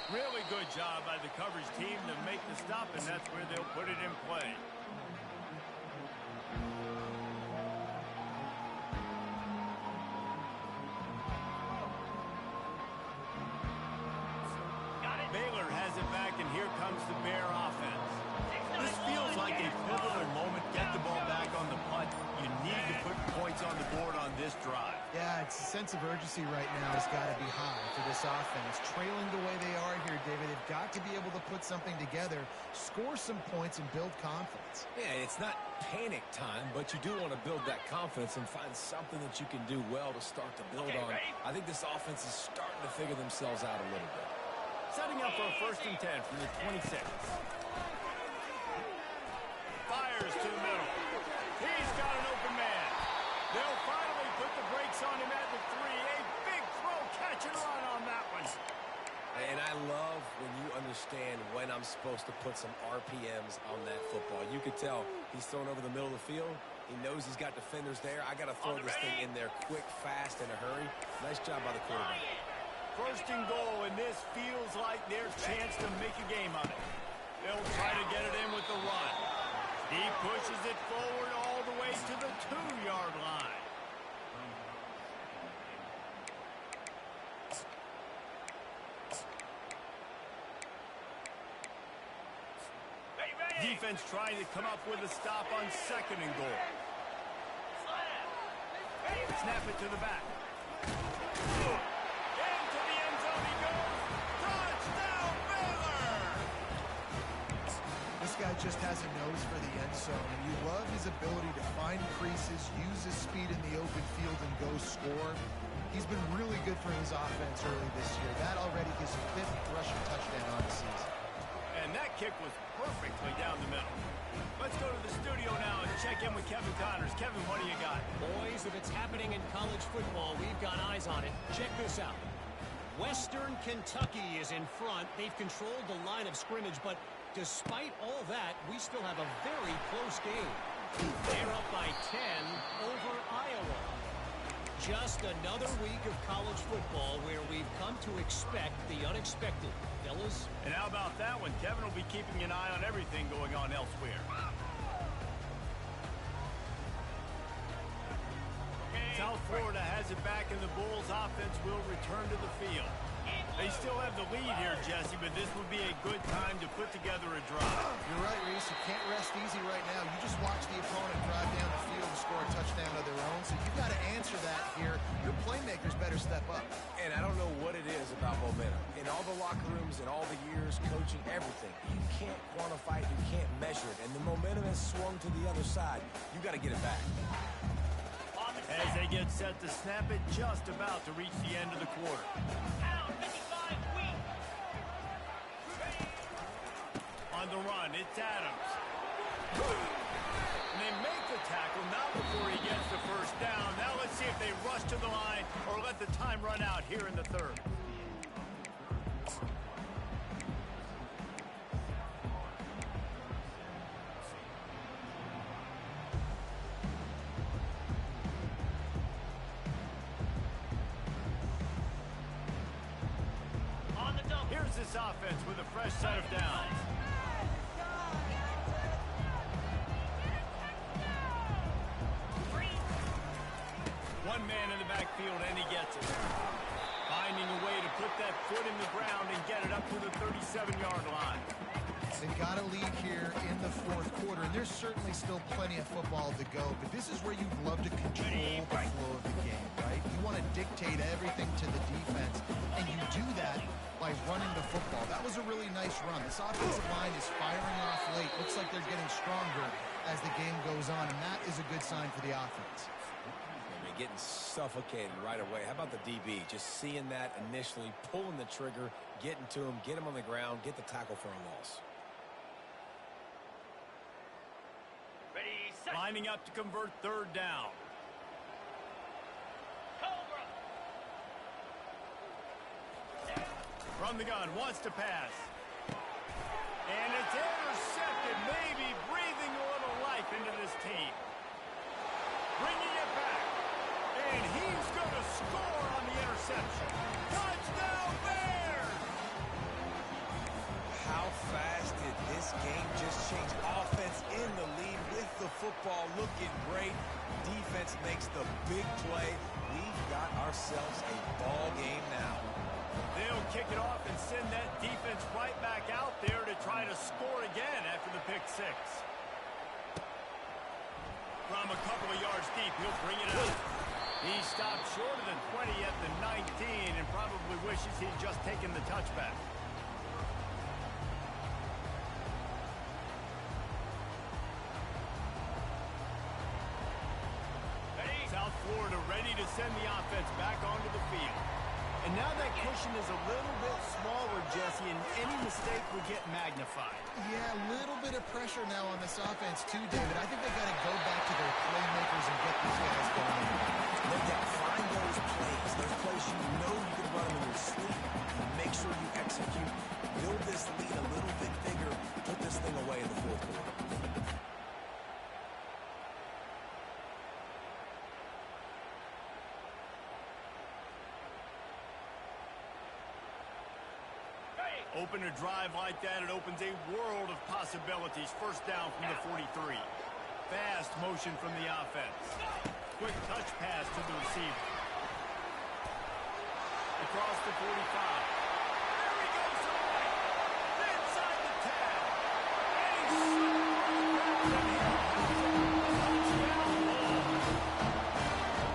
[SPEAKER 1] Really good job by the coverage team to make the stop, and that's where they'll put it in play. Baylor has it back, and here comes the Bear offense. This feels like a pivotal moment. Get the ball back on the punt. You need to put points on the board on this drive.
[SPEAKER 2] Yeah, it's a sense of urgency right now has got to be high for this offense. Trailing the way they are here, David, they've got to be able to put something together, score some points, and build confidence.
[SPEAKER 4] Yeah, it's not panic time, but you do want to build that confidence and find something that you can do well to start to build on.
[SPEAKER 5] ready?
[SPEAKER 4] I think this offense is starting to figure themselves out a little bit.
[SPEAKER 1] Setting up for a 1st and 10 from the 26. Fires to the middle. He's got an open man. They'll finally put the brakes on him at the 3. A big throw, catch and run on that one.
[SPEAKER 4] And I love when you understand when I'm supposed to put some RPMs on that football. You could tell he's throwing over the middle of the field. He knows he's got defenders there. I got to throw this thing in there quick, fast, in a hurry. Nice job by the quarterback.
[SPEAKER 1] First and goal, and this feels like their chance to make a game of it. They'll try to get it in with the run. He pushes it forward all the way to the 2-yard line. Defense trying to come up with a stop on 2nd and goal. Snap it to the back. Into the end zone he goes. Touchdown, Baylor!
[SPEAKER 2] This guy just has a nose for the end zone, and you love his ability to find creases, use his speed in the open field, and go score. He's been really good for his offense early this year. That already his 5th rushing touchdown on the season.
[SPEAKER 1] And that kick was perfectly down the middle. Let's go to the studio now and check in with Kevin Connors. Kevin, what do you got?
[SPEAKER 6] Boys, if it's happening in college football, we've got eyes on it. Check this out. Western Kentucky is in front. They've controlled the line of scrimmage, but despite all that, we still have a very close game. They're up by 10 over Iowa. Just another week of college football where we've come to expect the unexpected. Fellas?
[SPEAKER 1] And how about that one? Kevin will be keeping an eye on everything going on elsewhere. South Florida has it back, and the Bulls offense will return to the field. They still have the lead here, Jesse, but this would be a good time to put together a drive.
[SPEAKER 2] You're right, Reese. You can't rest easy right now. You just watch the opponent drive down the field and score a touchdown of their own, so you've got to answer that here. Your playmakers better step up.
[SPEAKER 4] And I don't know what it is about momentum. In all the locker rooms, in all the years, coaching, everything, you can't quantify it, you can't measure it. And the momentum has swung to the other side. You got to get it back.
[SPEAKER 1] As they get set to snap it, just about to reach the end of the quarter. On the run, it's Adams. And they make the tackle, not before he gets the first down. Now let's see if they rush to the line or let the time run out here in the 3rd. Here's this offense with a fresh set of downs. One man in the backfield, and he gets it. Finding a way to put that foot in the ground and get it up to the 37-yard line.
[SPEAKER 2] They've got a lead here in the 4th quarter, and there's certainly still plenty of football to go, but this is where you'd love to control the flow of the game, right? You want to dictate everything to the defense, and you do that by running the football. That was a really nice run. This offensive line is firing off late. Looks like they're getting stronger as the game goes on, and that is a good sign for the offense.
[SPEAKER 4] Getting suffocated right away. How about the DB? Just seeing that initially, pulling the trigger, getting to him, get him on the ground, get the tackle for a loss.
[SPEAKER 1] Lining up to convert 3rd down. From the gun, wants to pass. And it's intercepted, maybe breathing a little life into this team. Bringing it back. And he's going to score on the interception. Touchdown, Bears!
[SPEAKER 4] How fast did this game just change? Offense in the lead with the football looking great. Defense makes the big play. We've got ourselves a ball game now.
[SPEAKER 1] They'll kick it off and send that defense right back out there to try to score again after the pick 6. From a couple of yards deep, he'll bring it out. He stopped short of the 20 at the 19 and probably wishes he'd just taken the touchback. South Florida ready to send the offense back onto the field. And now that cushion is a little bit smaller, Jesse, and any mistake would get magnified.
[SPEAKER 2] Yeah, a little bit of pressure now on this offense too, David. I think they got to go back to their playmakers and get these guys going.
[SPEAKER 4] They got to find those plays you know you can run them in your sleep. Make sure you
[SPEAKER 1] Open a drive like that, it opens a world of possibilities. First down from the 43. Fast motion from the offense. Quick touch pass to the receiver. Across the 45. There he goes to the right. Inside the 10. And he's touchdown ball.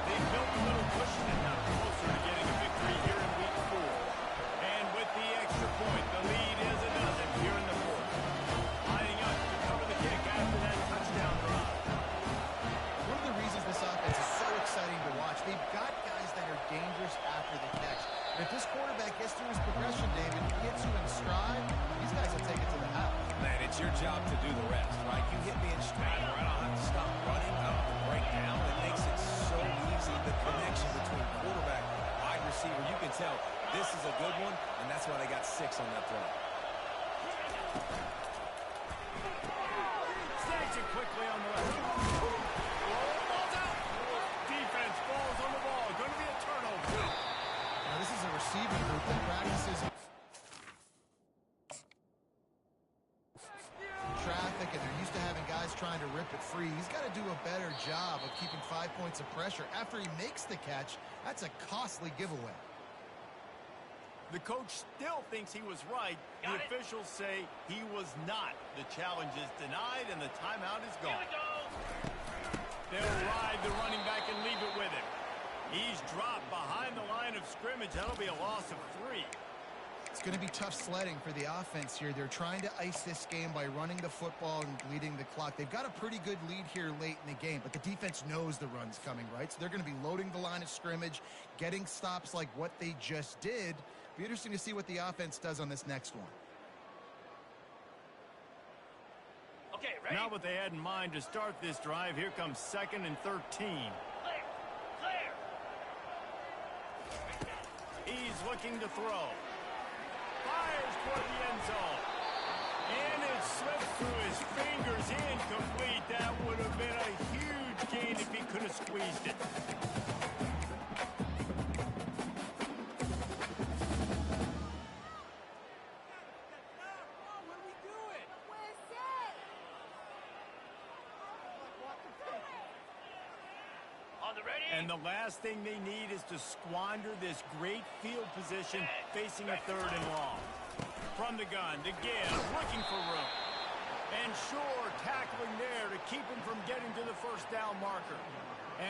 [SPEAKER 1] They built a little cushion and now closer to getting a victory here in week 4. And with the extra point, the lead is a dozen here in the 4th. Lining up to cover the kick after that touchdown drive.
[SPEAKER 2] One of the reasons this offense is so exciting to watch, they've got guys that are dangerous after the catch. If this quarterback gets through his progression, David, gets you in stride, these guys will take it to the house.
[SPEAKER 4] Man, it's your job to do the rest, right? You hit me in stride where I don't have to stop running. I don't have to break down. It makes it so easy. The connection between quarterback and wide receiver, you can tell this is a good one, and that's why they got 6 on that throw.
[SPEAKER 1] Snags it quickly on the left. Ball's out. Defense falls on the ball. Going to be a turnover.
[SPEAKER 2] Now, this is a receiving group that practices traffic, and they're used to having guys trying to rip it free. He's got to do a better job of keeping 5 points of pressure. After he makes the catch, that's a costly giveaway.
[SPEAKER 1] The coach still thinks he was right. The officials say he was not. The challenge is denied, and the timeout is gone. They'll ride the running back and leave it with him. He's dropped behind the line of scrimmage. That'll be a loss of 3.
[SPEAKER 2] It's going to be tough sledding for the offense here. They're trying to ice this game by running the football and bleeding the clock. They've got a pretty good lead here late in the game, but the defense knows the run's coming, right? So they're going to be loading the line of scrimmage, getting stops like what they just did. Be interesting to see what the offense does on this next one.
[SPEAKER 5] Okay, ready?
[SPEAKER 1] Not what they had in mind to start this drive. Here comes 2nd and 13.
[SPEAKER 5] Clear. Clear.
[SPEAKER 1] He's looking to throw. Fires toward the end zone. And it slipped through his fingers, incomplete. That would have been a huge gain if he could have squeezed it. And the last thing they need is to squander this great field position facing a 3rd and long. From the gun, to Gibbs, looking for room. And Shore tackling there to keep him from getting to the first down marker.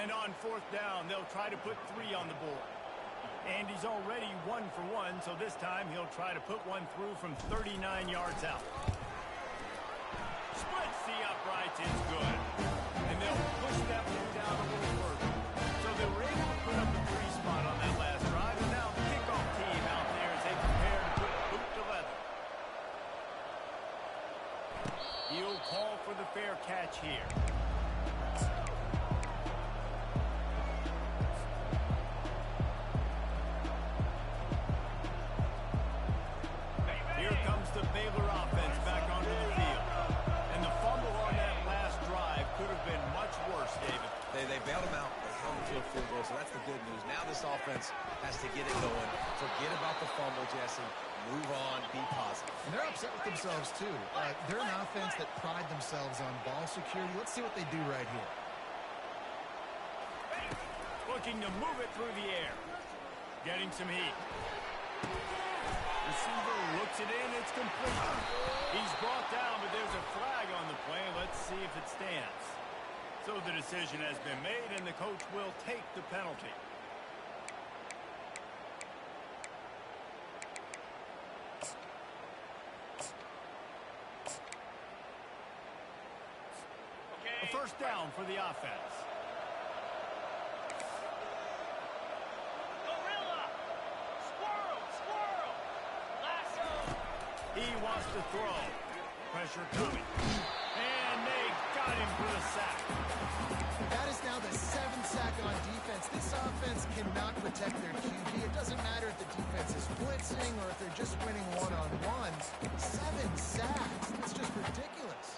[SPEAKER 1] And on 4th down, they'll try to put 3 on the board. And he's already 1 for 1, so this time he'll try to put one through from 39 yards out. Splits the uprights, is good. And they'll push that one down a little further. So they were able to put up the 3 spot on that last drive, and now the kickoff team out there as they prepare to put boot to leather. He'll call for the fair catch here. Here comes the Baylor offense back onto the field. And the fumble on that last drive could have been much worse, David.
[SPEAKER 4] They bailed him out. They held him to a field goal, so that's the good news. Now this offense has to get it going. Forget about the fumble, Jesse. Move on. Be positive.
[SPEAKER 2] And they're upset with themselves, too. They're an offense that pride themselves on ball security. Let's see what they do right here.
[SPEAKER 1] Looking to move it through the air. Getting some heat. Receiver looks it in. It's complete. He's brought down, but there's a flag on the play. Let's see if it stands. So the decision has been made, and the coach will take the penalty. A first down for the offense.
[SPEAKER 5] Gorilla. Squirrel. Squirrel. Lasso.
[SPEAKER 1] He wants to throw. Pressure coming. And they got him for the sack.
[SPEAKER 2] That is now the 7th sack on defense. This offense cannot protect their QB. It doesn't matter if the defense is blitzing or if they're just winning one-on-one. 7 sacks. That's just ridiculous.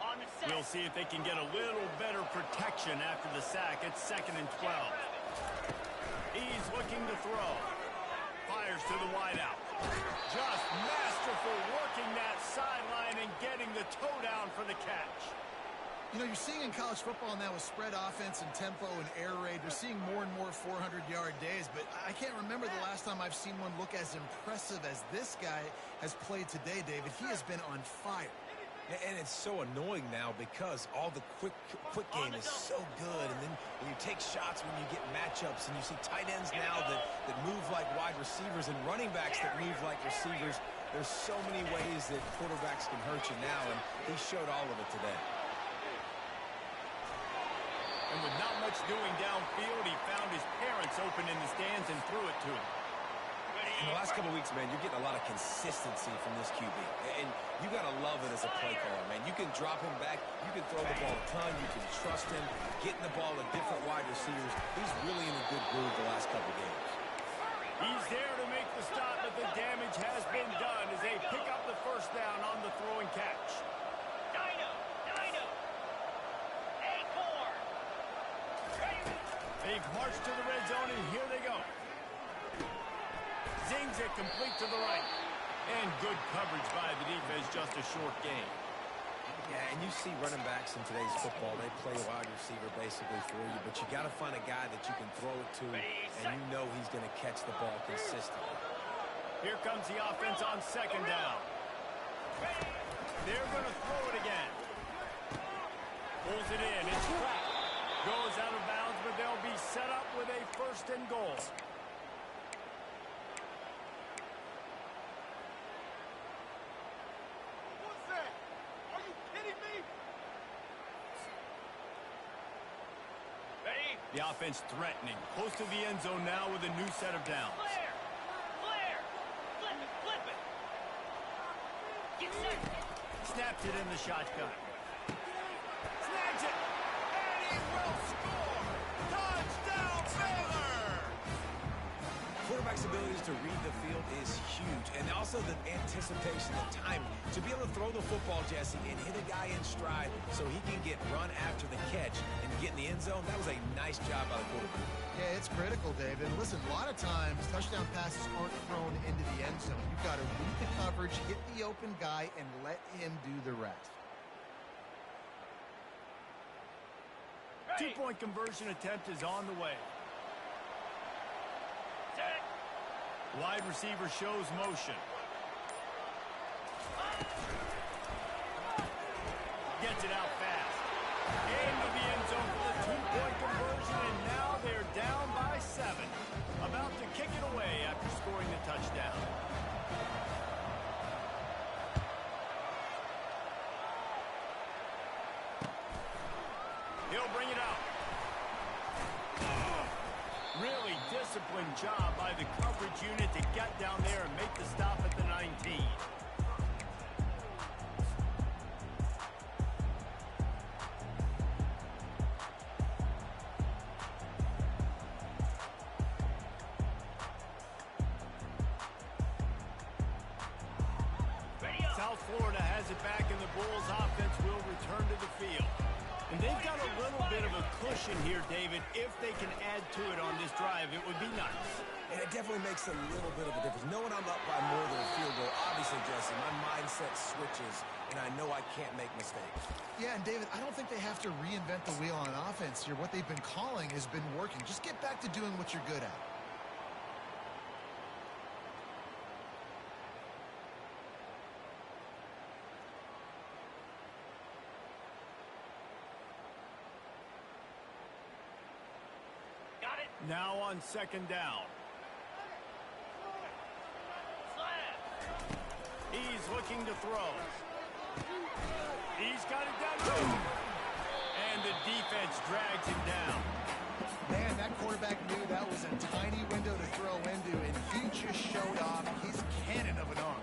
[SPEAKER 5] On the set.
[SPEAKER 1] We'll see if they can get a little better protection after the sack. It's 2nd and 12. He's looking to throw. Fires to the wideout. Just masterful working that sideline and getting the toe down for the catch.
[SPEAKER 2] You know, you're seeing in college football now with spread offense and tempo and air raid, you're seeing more and more 400-yard days, but I can't remember the last time I've seen one look as impressive as this guy has played today, David. He has been on fire.
[SPEAKER 4] And it's so annoying now because all the quick game is so good. And then when you take shots when you get matchups and you see tight ends now that move like wide receivers and running backs that move like receivers, there's so many ways that quarterbacks can hurt you now, and he showed all of it today.
[SPEAKER 1] And with not much doing downfield, he found his parents open in the stands and threw it to him.
[SPEAKER 4] In the last couple of weeks, man, you're getting a lot of consistency from this QB. And you got to love it as a play caller, man. You can drop him back. You can throw the ball a ton. You can trust him. Getting the ball to different wide receivers. He's really in a good groove the last couple of games.
[SPEAKER 1] He's there to make the stop, but the damage has been done as they pick up the first down on the throw and catch.
[SPEAKER 5] Dino! Acorn!
[SPEAKER 1] They've marched to the red zone, and here they go. Zings it complete to the right. And good coverage by the defense, just a short gain.
[SPEAKER 4] Yeah, and you see running backs in today's football, they play wide receiver basically for you, but you got to find a guy that you can throw it to, and you know he's going to catch the ball consistently.
[SPEAKER 1] Here comes the offense on second down. They're going to throw it again. Pulls it in. It's cracked. Goes out of bounds, but they'll be set up with a first and goal. The offense threatening. Close to the end zone now with a new set of downs.
[SPEAKER 5] Flare! Flip it! Get set!
[SPEAKER 1] Snaps it in the shotgun. Snags it! And he will score! Touchdown, Baylor!
[SPEAKER 4] Quarterback's abilities to read the field is huge, and also the anticipation, the timing. To be able to throw the football, Jesse, and hit a guy in stride so he can get run after the catch and get in the end zone, that was a nice job by the quarterback.
[SPEAKER 2] Yeah, it's critical, David. Listen, a lot of times touchdown passes aren't thrown into the end zone. You've got to read the coverage, hit the open guy, and let him do the rest.
[SPEAKER 1] Two-point conversion attempt is on the way.
[SPEAKER 5] Set!
[SPEAKER 1] Wide receiver shows motion. Gets it out fast. Into the end zone for the two-point conversion, and now they're down by 7. About to kick it away after scoring the touchdown. He'll bring it out. Really disciplined job by the coverage unit to get down there and make the stop at the 19. South Florida has it back, and the Bulls offense will return to the field. And they've got a little bit of a cushion here, David. If they can add to it on this drive, it would be nice.
[SPEAKER 4] And it definitely makes a little bit of a difference. Knowing I'm up by more than a field goal, obviously, Jesse, my mindset switches, and I know I can't make mistakes.
[SPEAKER 2] Yeah, and David, I don't think they have to reinvent the wheel on offense here. What they've been calling has been working. Just get back to doing what you're good at.
[SPEAKER 5] Got it!
[SPEAKER 1] Now on second down.
[SPEAKER 5] Slam!
[SPEAKER 1] He's looking to throw. He's got it down. And the defense drags him down.
[SPEAKER 2] Man, that quarterback knew that was a tiny window to throw into, and he just showed off his cannon of an arm.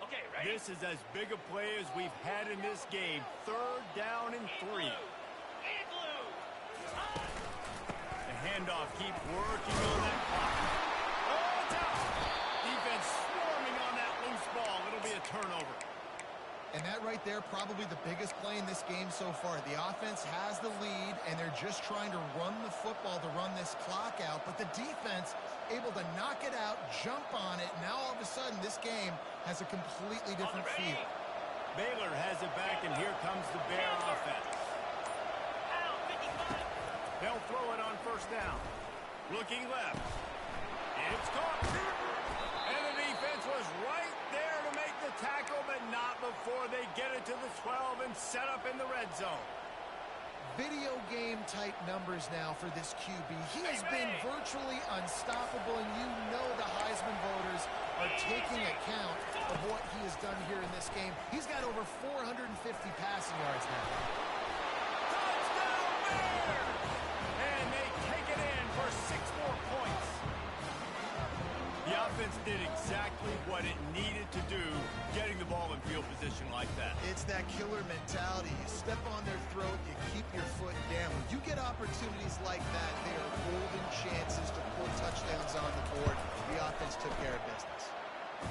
[SPEAKER 5] Okay, ready?
[SPEAKER 1] This is as big a play as we've had in this game. Third down and 3.
[SPEAKER 5] Igloo!
[SPEAKER 1] The handoff keeps working on that clock. Oh, it's out. Defense swarming on that turnover.
[SPEAKER 2] And that right there, probably the biggest play in this game so far. The offense has the lead, and they're just trying to run the football to run this clock out. But the defense able to knock it out, jump on it. Now all of a sudden, this game has a completely different feel.
[SPEAKER 1] Baylor has it back, and here comes the Bear offense. They'll throw it on first down. Looking left. It's caught. And the defense was right there to make the tackle, but not before they get it to the 12 and set up in the red zone.
[SPEAKER 2] Video game type numbers now for this QB. He has been virtually unstoppable, and you know the Heisman voters are taking account of what he has done here in this game. He's got over 450 passing yards now.
[SPEAKER 1] Touchdown Bears! And they take it in for 6 more points. The offense did exactly what it needed to do, getting the ball in field position like that.
[SPEAKER 2] It's that killer mentality. You step on their throat, you keep your foot down. When you get opportunities like that, they are golden chances to pull touchdowns on the board. The offense took care of business.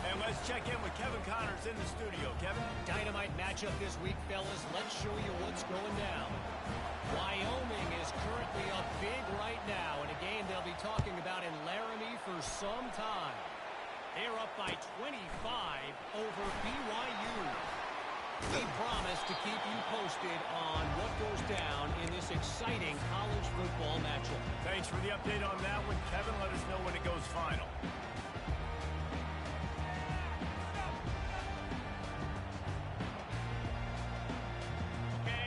[SPEAKER 1] And let's check in with Kevin Connors in the studio. Kevin?
[SPEAKER 6] Dynamite matchup this week, fellas. Let's show you what's going down. Wyoming is currently up big right now in a game they'll be talking about in Laramie for some time. They're up by 25 over BYU. We promise to keep you posted on what goes down in this exciting college football matchup.
[SPEAKER 1] Thanks for the update on that one, Kevin. Let us know when it goes final.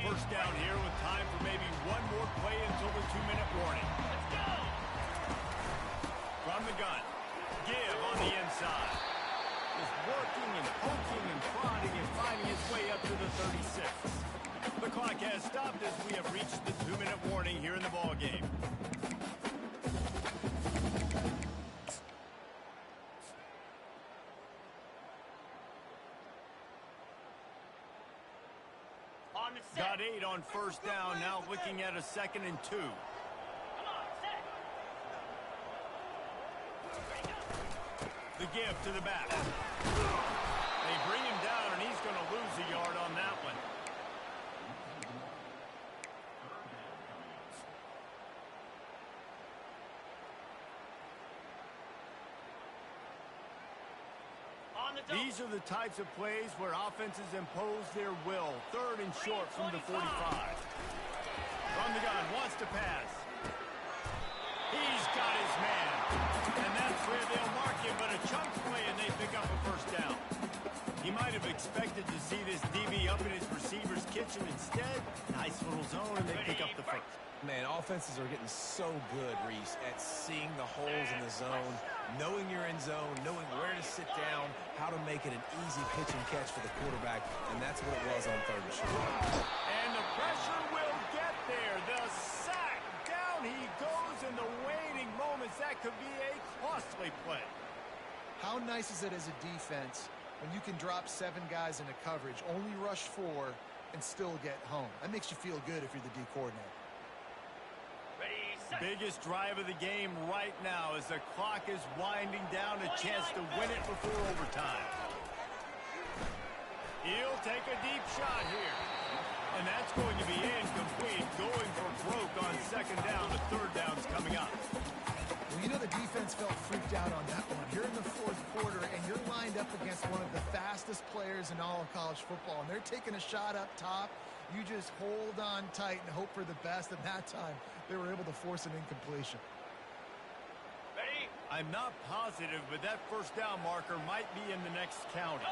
[SPEAKER 1] First down here with time for maybe one more play until the 2-minute warning.
[SPEAKER 5] Let's go!
[SPEAKER 1] From the gun. Give on the inside. Just working and poking and prodding and finding his way up to the 36. The clock has stopped as we have reached the 2-minute warning here in the ballgame. Got 8 on first down, now looking at a 2nd and 2.
[SPEAKER 5] Come on, set.
[SPEAKER 1] The give to the back. They bring him down, and he's going to lose a yard on that one. These are the types of plays where offenses impose their will. 3rd and short from the 45. From the gun, wants to pass. He's got his man. And that's where they'll mark him, but a chunk play and they pick up a first down. He might have expected to see this DB up in his receiver's kitchen. Instead, nice little zone, and they pick up the first.
[SPEAKER 4] Man, offenses are getting so good, Reese, at seeing the holes in the zone, knowing you're in zone, knowing where to sit down, how to make it an easy pitch and catch for the quarterback, and that's what it was on 3rd and short.
[SPEAKER 1] And the pressure will get there. The sack. Down he goes in the waiting moments. That could be a costly play.
[SPEAKER 2] How nice is it as a defense when you can drop 7 guys into coverage, only rush 4, and still get home? That makes you feel good if you're the D coordinator.
[SPEAKER 5] Ready, set.
[SPEAKER 1] Biggest drive of the game right now as the clock is winding down, a chance to win it before overtime. He'll take a deep shot here. And that's going to be incomplete, going for broke on 2nd down. The 3rd down's coming up.
[SPEAKER 2] Well, you know the defense felt freaked out on that one. You're in the 4th quarter, and you're lined up against one of the fastest players in all of college football, and they're taking a shot up top. You just hold on tight and hope for the best, and that time they were able to force an incompletion.
[SPEAKER 5] Ready?
[SPEAKER 1] I'm not positive, but that first down marker might be in the next county.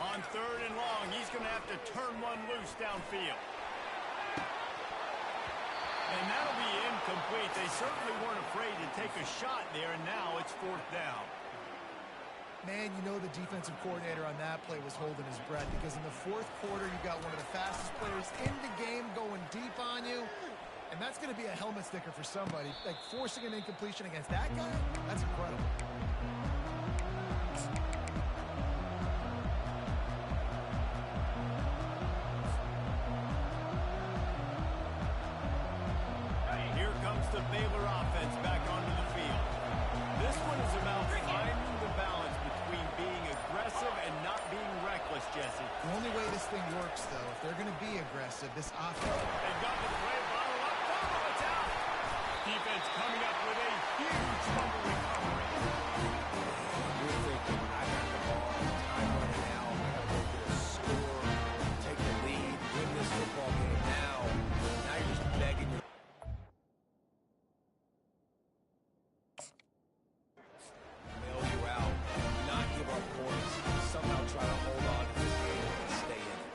[SPEAKER 1] On 3rd and long, he's going to have to turn one loose downfield. And that'll be incomplete. They certainly weren't afraid to take a shot there, and now it's 4th down.
[SPEAKER 2] Man, you know the defensive coordinator on that play was holding his breath, because in the 4th quarter, you got one of the fastest players in the game going deep on you, and that's going to be a helmet sticker for somebody. Like, forcing an incompletion against that guy, that's incredible.
[SPEAKER 1] Here comes the Baylor offense back onto the field. This one is about finding the balance between being aggressive
[SPEAKER 2] aggressive. This offense.
[SPEAKER 1] They got the play, bottle up, fumble, it's out. Defense coming up with a huge fumble recovery.
[SPEAKER 4] You're thinking, I got the ball, time running out, I got to go get a score, take the lead, win this football game now. Now you're just begging your bail you out, not give up points, somehow try to hold on to this game and stay in it.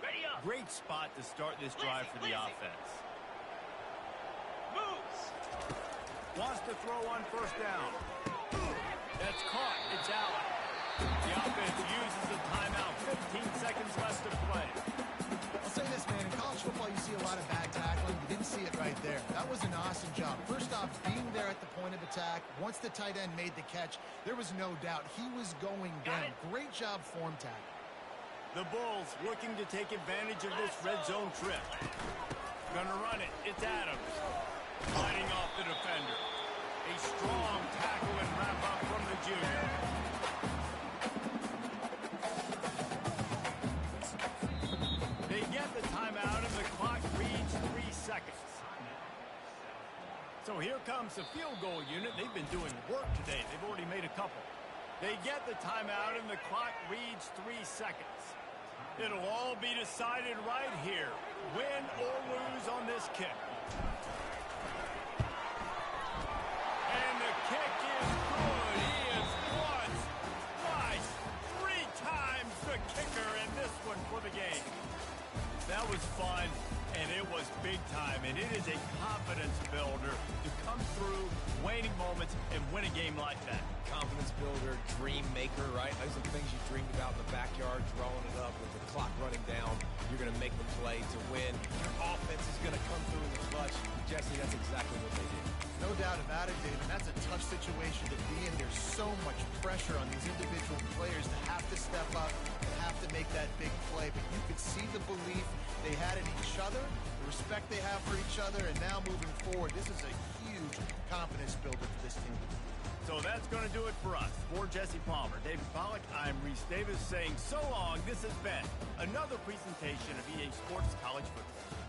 [SPEAKER 5] Ready up.
[SPEAKER 1] Great spot to start this drive for the offense.
[SPEAKER 5] Moves.
[SPEAKER 1] Wants to throw on first down. That's caught. It's out. The offense uses the timeout. 15 seconds left to play.
[SPEAKER 2] I'll say this, man. In college football, you see a lot of bad tackling. You didn't see it right there. That was an awesome job. First off, being there at the point of attack. Once the tight end made the catch, there was no doubt he was going down. Great job form tackle.
[SPEAKER 1] The Bulls looking to take advantage of this red zone trip. Gonna run it. It's Adams. Fighting off the defender. A strong tackle and wrap up from the junior. They get the timeout and the clock reads 3 seconds. So here comes the field goal unit. They've been doing work today. They've already made a couple. They get the timeout and the clock reads 3 seconds. It'll all be decided right here. Win or lose on this kick. And the kick is good. He is once, twice, 3 times the kicker in this one for the game. That was fun, and it was big time, and it is a confidence builder to come through waning moments and win a game like that.
[SPEAKER 4] Confidence builder, dream maker, right? Those are the things you dreamed about in the backyard, drawing it up with the clock running down. You're going to make the play to win. Your offense is going to come through in the clutch. Jesse, that's exactly what they did.
[SPEAKER 2] No doubt about it, David. That's a tough situation to be in. There's so much pressure on these individual players to have to step up and have to make that big play. But you could see the belief they had in each other, the respect they have for each other, and now moving forward, this is a huge confidence builder for this team.
[SPEAKER 1] So that's going to do it for us. For Jesse Palmer, David Pollack, I'm Reese Davis saying so long. This has been another presentation of EA Sports College Football.